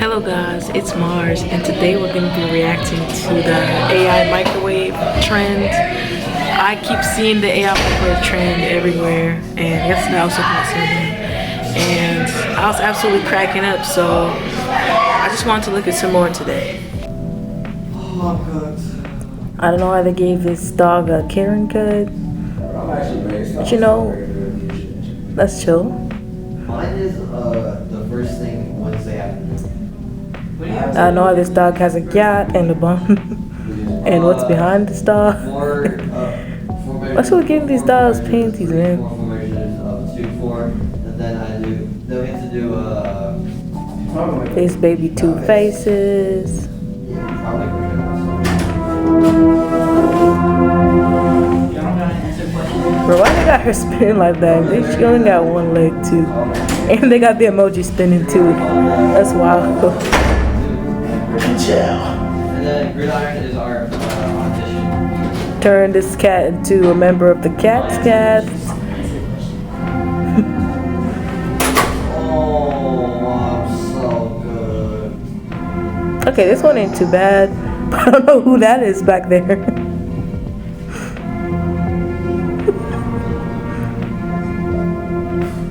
Hello guys, it's Mars, and today we're going to be reacting to the AI microwave trend. I keep seeing the AI microwave trend everywhere, and yesterday I was looking at something, and I was absolutely cracking up, so I just wanted to look at some more today. Oh, God. I don't know why they gave this dog a Karen cut, but you know, that's chill. Mine is the first thing once they have. I know this dog has a cat and a bun. And what's behind this dog? Why should we give these dogs panties, man? And then we have to do Face baby two faces. Bro, why they got her spinning like that? Bitch, she only got one leg too. And they got the emoji spinning too. That's wild. And then Gridiron is our audition. Turn this cat into a member of the Cat's Cast. Oh, I'm so good. Okay, this one ain't too bad. But I don't know who that is back there.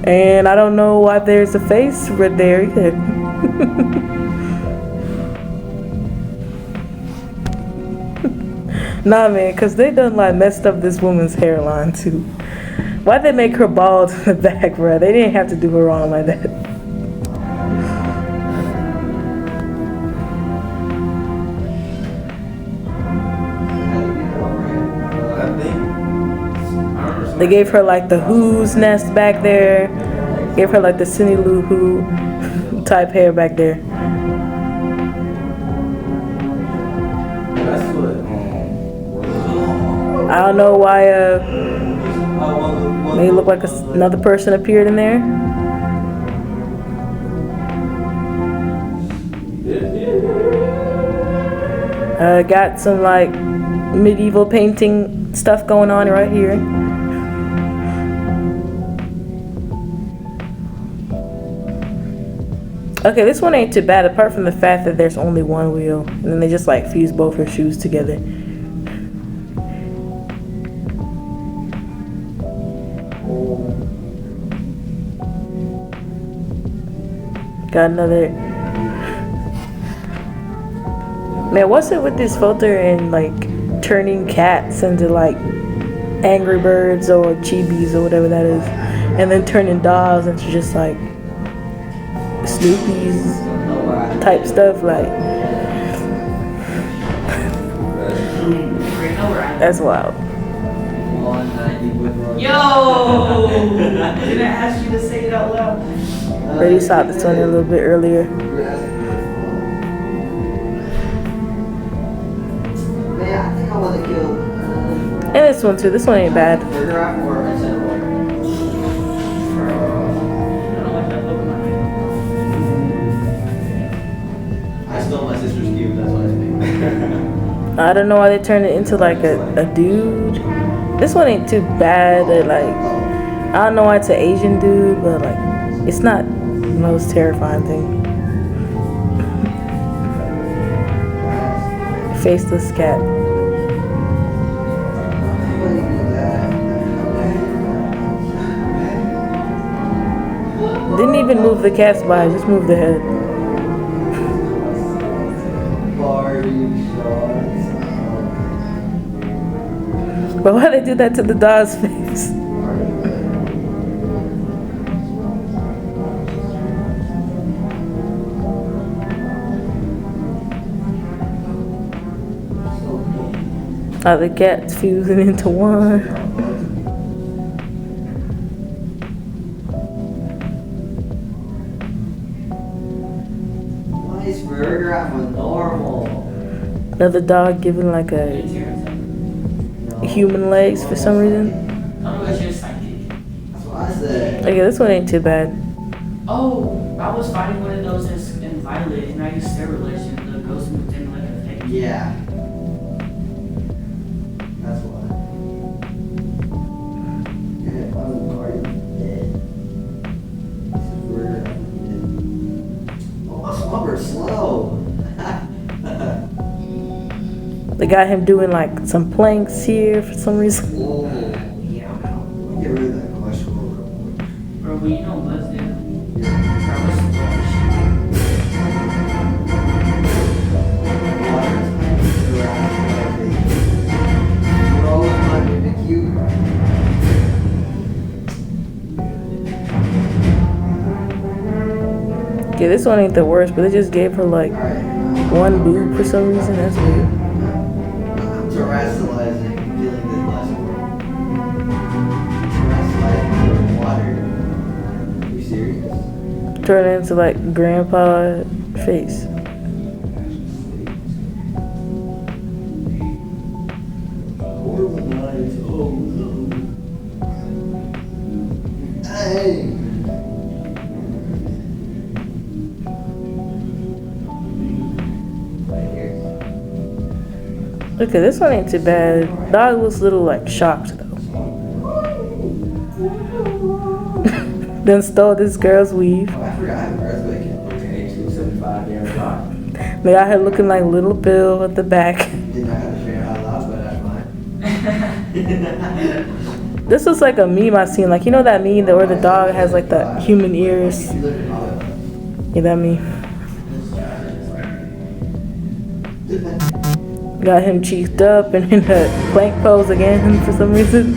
And I don't know why there's a face right there either. Nah, man, because they done like messed up this woman's hairline too. Why'd they make her bald in the back, bro? They didn't have to do her wrong like that. They gave her like the Who's nest back there. Gave her like the Cindy Lou Who type hair back there. I don't know why they look like another person appeared in there. Got some like medieval painting stuff going on right here. Okay, this one ain't too bad apart from the fact that there's only one wheel and then they just like fuse both her shoes together. Got another. Man, what's it with this filter and like turning cats into like Angry Birds or Chibis or whatever that is, and then turning dogs into just like Snoopy's type stuff, like that's wild. Yo! I'm gonna ask you to say it out loud. Already saw this one a little bit earlier. Man, I think I want to kill. And this one too. This one ain't bad. I stole my sister's cube, that's what I think. I don't know why they turned it into like a dude. This one ain't too bad. Like, I don't know why it's an Asian dude, but like, it's not the most terrifying thing. Faceless cat. Didn't even move the cat's body, just moved the head. But why they do that to the dog's face? Oh, the cat's fusing into one. Why is Burger Apple normal? Another dog giving like a human legs for some reason. That's what I said. Okay, this one ain't too bad. Oh, I was fighting one of those in Violet, and I used steroid legend. The ghost moved in like a fake. Yeah. That's why. Yeah, I was Cardi dead. This is Burger Apple dead. Oh, my slumber slumber. Whoa. They got him doing like some planks here for some reason. Whoa. Yeah. Get rid of that questionable real quick. Bro, but you know what's there? Yeah. Bro, what's the Roll under the cube. Yeah, this one ain't the worst, but they just gave her like Alright. one boob for some reason. That's weird. I'm terrestrializing feeling this last word. Terrestrializing water. Are you serious? Turn it into like grandpa face. Hey! Right here. Okay, this one ain't too bad. Dog looks a little like shocked though. Then stole this girl's weave. Oh, I forgot I have an earthquake. Okay, 275 damn clock. They got her looking like Little Bill at the back. Didn't know how to share it out loud, but that's fine. This was like a meme I seen. Like, you know that meme that where the dog has like the human ears? You live in Hollywood. Yeah, that meme. Got him cheeked up and in a plank pose again for some reason.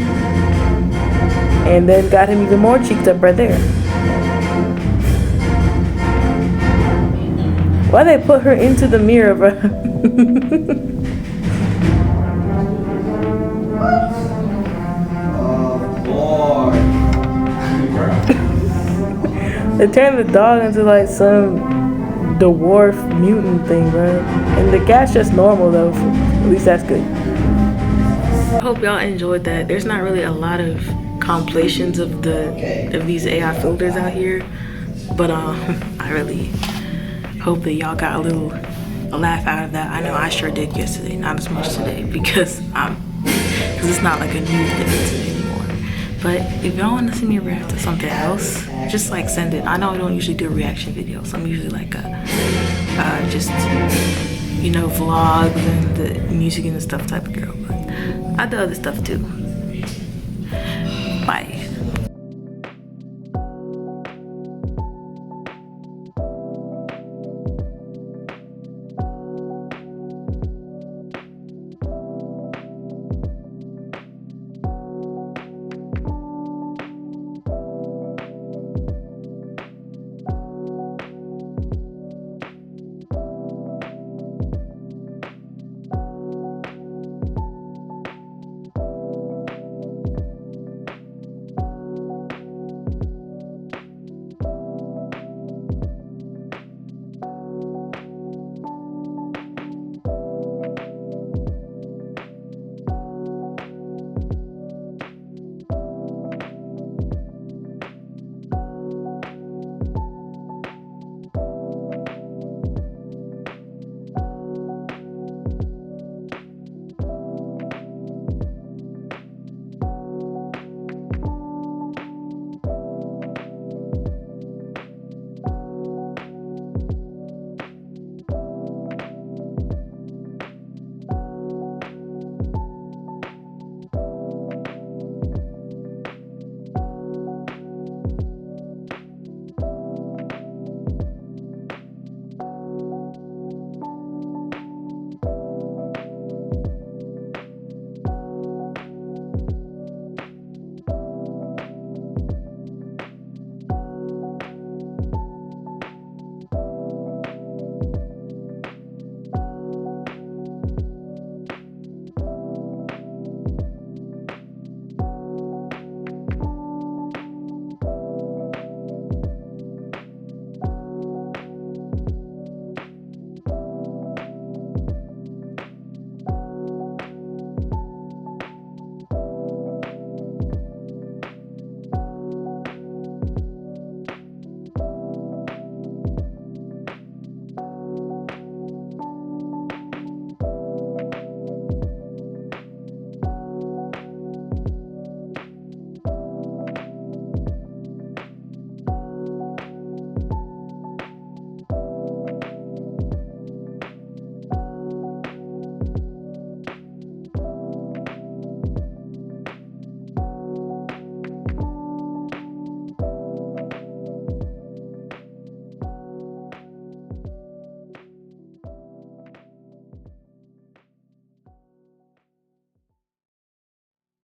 And then got him even more cheeked up right there. Why they put her into the mirror, bro? Oh, boy. They turned the dog into like some dwarf mutant thing, bro. And the cat's just normal though. At least that's good. I hope y'all enjoyed that. There's not really a lot of compilations of these AI filters out here, but I really hope that y'all got a laugh out of that. I know I sure did yesterday, not as much today because it's not like a new thing to me anymore. But if y'all want to see me react to something else, just like send it. I know I don't usually do reaction videos. I'm usually like just vlogs and the music and stuff type of girl, but I do other stuff too. Bye.